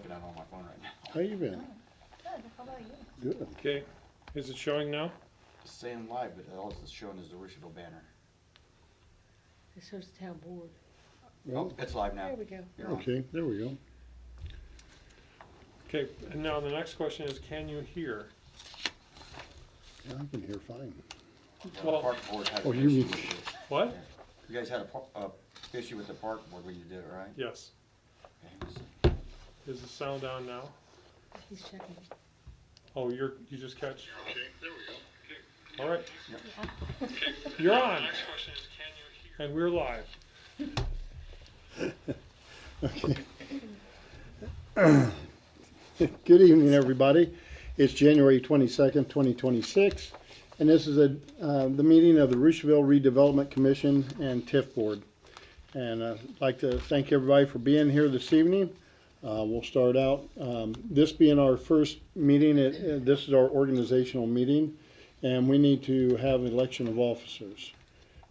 looking at it on my phone right now. How you been? Good, how about you? Good. Okay, is it showing now? It's saying live, but all it's showing is the Rushville banner. It shows the town board. Oh, it's live now. There we go. You're on. Okay, there we go. Okay, and now the next question is, can you hear? Yeah, I can hear fine. Yeah, Well- the park board had Oh, an you issue mean- with it. What? Yeah. You guys had a issue with the park board when you did it, right? Yes. Okay. Is the sound on now? He's checking. Oh, you just catch? Okay, there we go. All right, Yeah. you're on. Next question is, can you hear? And we're live. Okay. Good evening, everybody. It's January 22nd, 2026, and this is the meeting of the Rushville Redevelopment Commission and TIF Board. And I'd like to thank everybody for being here this evening. We'll start out, this being our first meeting, this is our organizational meeting, and we need to have election of officers.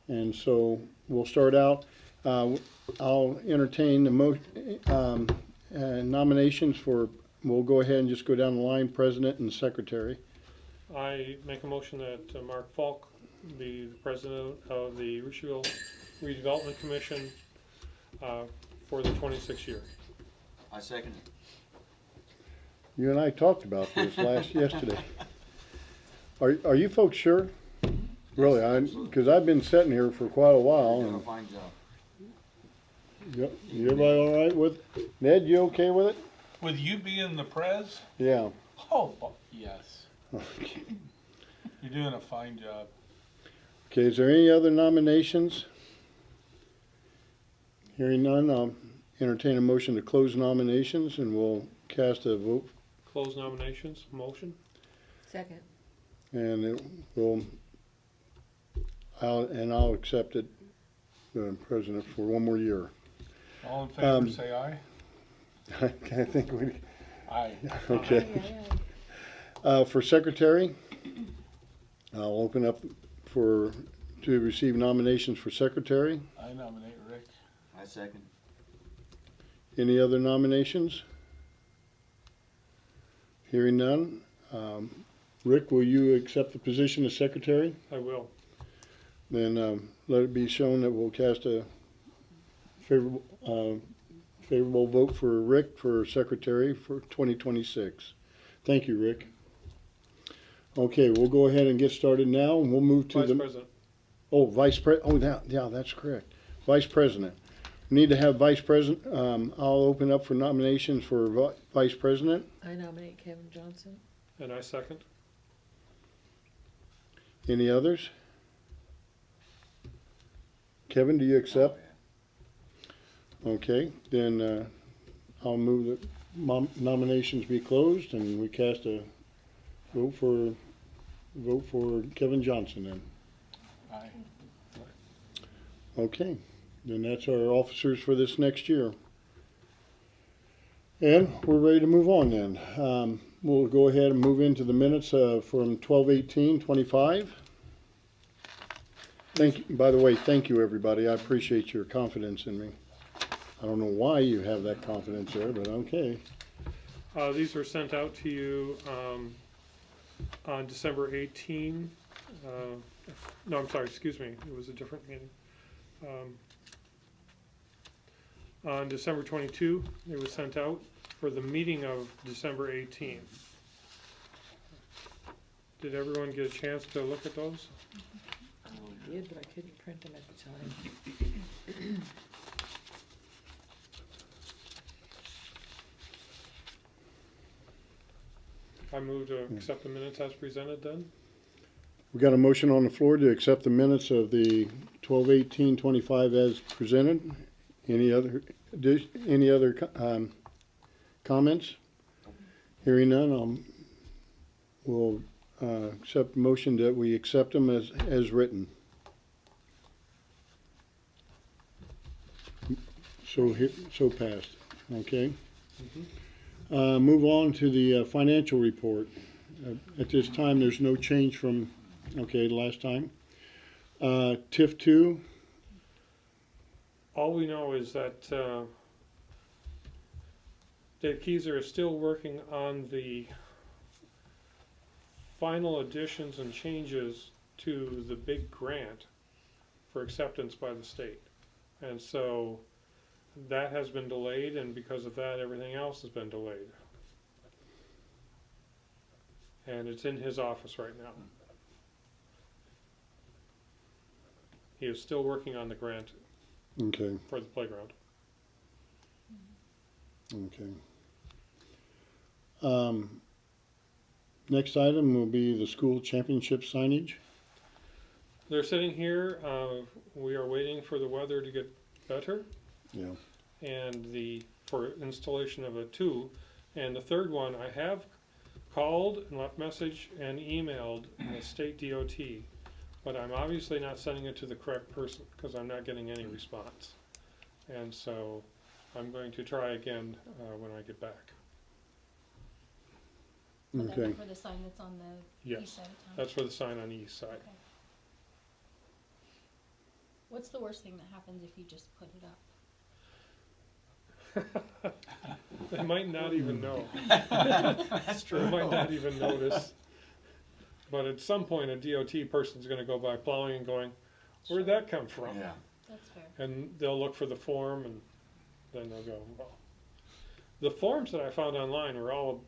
And so we'll start out. I'll entertain the nominations for, we'll go ahead and just go down the line, president and secretary. I make a motion that Mark Falk be the president of the Rushville Redevelopment Commission for the 26th year. I second it. You and I talked about this yesterday. Are you folks sure? Really, because I've been sitting here for quite a while. You're doing a And fine job. everybody all right with it? Ned, you okay with it? With you being the prez? Yeah. Oh, yes. Okay. You're doing a fine job. Okay, is there any other nominations? Hearing none, I'll entertain a motion to close nominations and we'll cast a vote. Close nominations, motion? Second. And it will, I'll accept it, President, for one more year. All in favor, say aye. I think we, Aye. okay. For secretary, I'll open up to receive nominations for secretary. I nominate Rick. I second. Any other nominations? Hearing none. Rick, will you accept the position of secretary? I will. Then let it be shown that we'll cast a favorable vote for Rick for secretary for 2026. Thank you, Rick. Okay, we'll go ahead and get started now, and we'll move to Vice President. Oh, vice president. Oh, yeah, that's correct. Vice president. We need to have vice president. I'll open up for nominations for vice president. I nominate Kevin Johnson. And I second. Any others? Kevin, do you accept? Oh, Okay, then I'll move that nominations be closed and we cast a vote for Kevin Johnson then. Aye. Okay, then that's our officers for this next year. And we're ready to move on then. We'll go ahead and move into the minutes from 12/18/25. By the way, thank you everybody. I appreciate your confidence in me. I don't know why you have that confidence there, but okay. These were sent out to you on December 18. No, I'm sorry, excuse me. It was a different meeting. On December 22, it was sent out for the meeting of December 18. Did everyone get a chance to look at those? I did, but I couldn't print them at the time. I move to accept the minutes as presented then. We got a motion on the floor to accept the minutes of the 12/18/25 as presented. Any other comments? Hearing none, we'll accept the motion that we accept them as written. So passed. Okay. Move on to the financial report. At this time, there's no change from last time. TIF 2. All we know is that Dave Keyser is still working on the final additions and changes to the big grant for acceptance by the state. And so that has been delayed, and because of that, everything else has been delayed. And it's in his office right now. He is still working on the grant Okay, for the playground. okay. Next item will be the school championship signage. They're sitting here, we are waiting for the weather to get better. Yeah. And for installation of a 2. And the third one, I have called and left message and emailed the state DOT, but I'm obviously not sending it to the correct person because I'm not getting any response. And so I'm going to try again when I get back. Would that be Okay. for the sign that's on the Yes, east side of town? that's for the sign on the east side. Okay. What's the worst thing that happens if you just put it up? They might not even know. That's They might not even notice. But at some point, a DOT person's gonna go by plowing and going, where'd that come from? Yeah. That's fair. And they'll look for the form, and then they'll go, well. The forms that I found online were all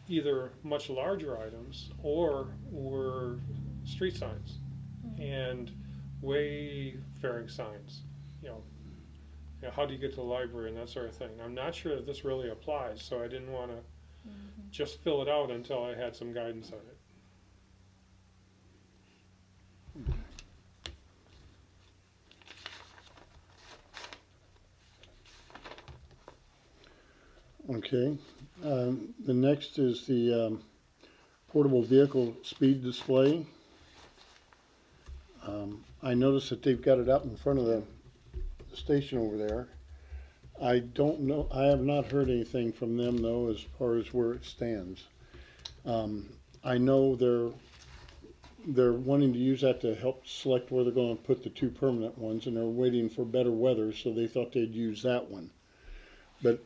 either much larger items or were street signs and wayfaring signs. You know, how do you get to the library and that sort of thing. I'm not sure that this really applies, so I didn't want to just fill it out until I had some guidance on it. Okay, the next is the portable vehicle speed display. I noticed that they've got it up in front of the station over there. I don't know, I have not heard anything from them though as far as where it stands. I know they're wanting to use that to help select where they're gonna put the 2 permanent ones, and they're waiting for better weather, so they thought they'd use that one. But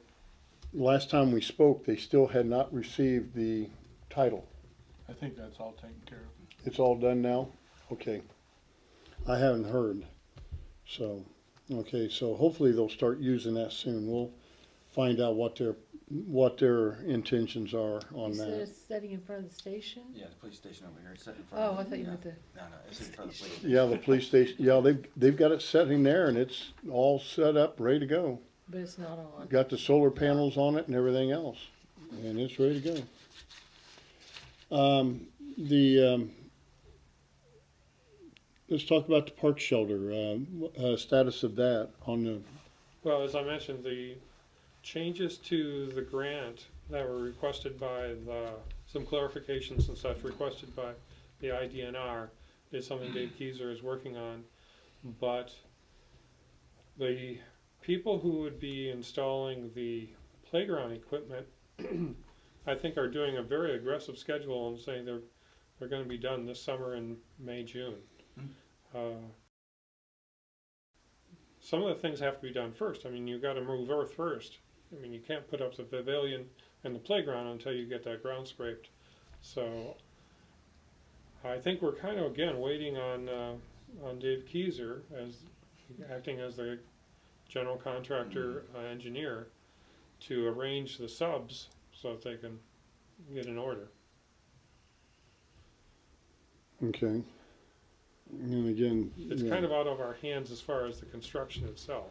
last time we spoke, they still had not received the title. I think that's all taken care of. It's all done now? Okay. I haven't heard. So, okay, so hopefully they'll start using that soon. We'll find out what their intentions are on You said that. it's setting in front of the station? Yeah, the police station over here, it's sitting in front Oh, of. I thought you yeah. meant the, No, it's in front of the police station. Yeah, the police station, yeah, they've got it sitting there and it's all set up, ready to go. but it's not on. Got the solar panels on it and everything else, and it's ready to go. Let's talk about the park shelter, status of that on the, Well, as I mentioned, the changes to the grant that were requested by some clarifications and such requested by the IDNR is something Dave Keyser is working on. But the people who would be installing the playground equipment, I think are doing a very aggressive schedule and saying they're going to be done this summer in May, June. Some of the things have to be done first. I mean, you've got to move earth first. I mean, you can't put up the pavilion and the playground until you get that ground scraped. So I think we're kind of, again, waiting on Dave Keyser as acting as the general contractor engineer to arrange the subs so that they can get an order. okay. And again, It's yeah. kind of out of our hands as far as the construction itself,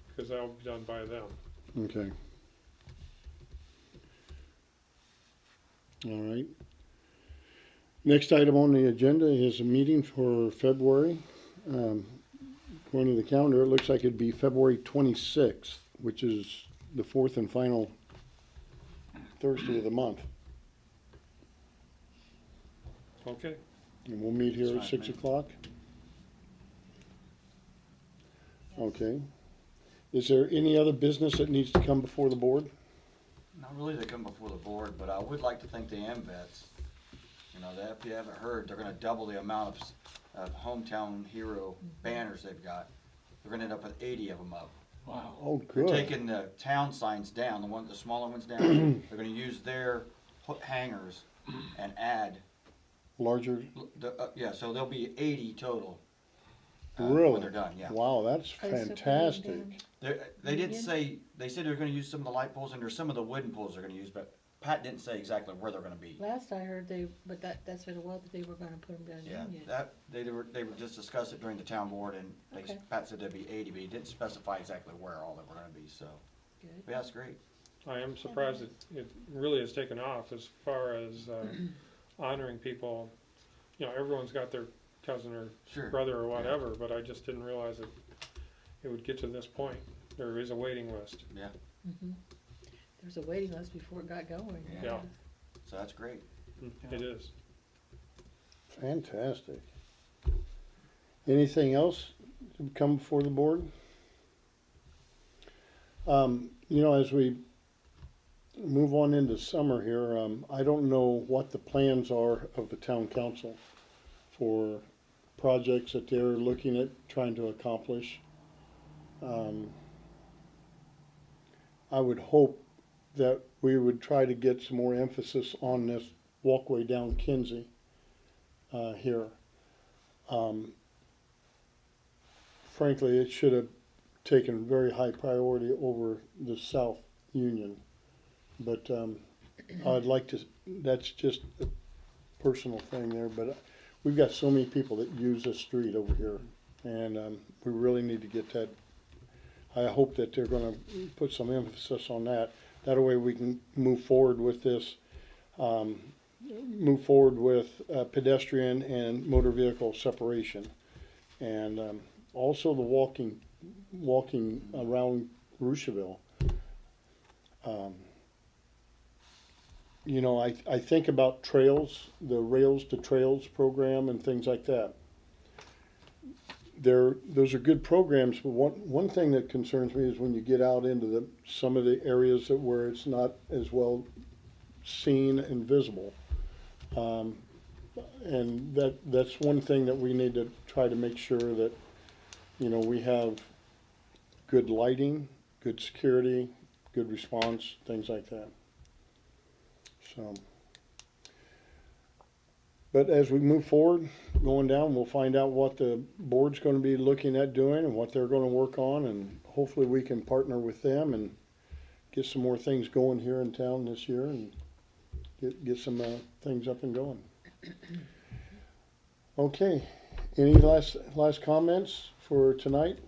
because that will be done by them. Okay. All right. Next item on the agenda is a meeting for February. According to the calendar, it looks like it'd be February 26th, which is the 4th and final Thursday of the month. Okay. And we'll meet here at That's fine, 6 man. o'clock. Okay. Is there any other business that needs to come before the board? Not really to come before the board, but I would like to thank the AMVets. You know, if you haven't heard, they're gonna double the amount of hometown hero banners they've got. They're gonna end up with 80 of them up. Wow. Oh, They're good. taking the town signs down, the smaller ones down. They're gonna use their hangers and add, Larger, yeah, so there'll be 80 total. really? When they're done, yeah. Wow, that's Are they still putting them fantastic. down? They didn't Union? say, they said they're gonna use some of the light poles and there's some of the wooden poles they're gonna use, but Pat didn't say exactly where they're gonna be. Last I heard but that's been a while, that they were gonna put them down Yeah, Union. they were just discussed it during the town board and Okay. Pat said there'd be 80, but he didn't specify exactly where all they were gonna be, so. Good. But that's great. I am surprised it really has taken off as far as honoring people. You know, everyone's got their cousin or Sure. brother or whatever, but I just didn't realize it would get to this point. There is a waiting list. Mhm. There's a waiting list before it got going. Yeah. Yeah. So that's great. It is. Fantastic. Anything else to come before the board? You know, as we move on into summer here, I don't know what the plans are of the town council for projects that they're looking at trying to accomplish. I would hope that we would try to get some more emphasis on this walkway down Kinsey here. Frankly, it should have taken very high priority over the South Union. But I'd like to, that's just a personal thing there, but we've got so many people that use this street over here. And we really need to get that. I hope that they're gonna put some emphasis on that. That way we can move forward with this, move forward with pedestrian and motor vehicle separation. And also the walking around Roosevelt. You know, I think about trails, the Rails to Trails program and things like that. Those are good programs, but one thing that concerns me is when you get out into some of the areas where it's not as well seen and visible. And that's one thing that we need to try to make sure that, you know, we have good lighting, good security, good response, things like that. So, but as we move forward, going down, we'll find out what the board's gonna be looking at doing and what they're gonna work on, and hopefully we can partner with them and get some more things going here in town this year and get some things up and going. Okay, any last comments for tonight?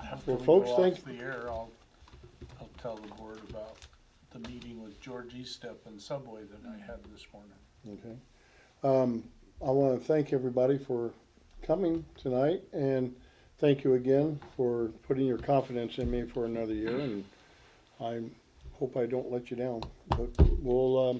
After Well, we folks, go thank- off the air, I'll tell the board about the meeting with George Estep and Subway that I had this morning. Okay. I want to thank everybody for coming tonight, and thank you again for putting your confidence in me for another year, and I hope I don't let you down. But we'll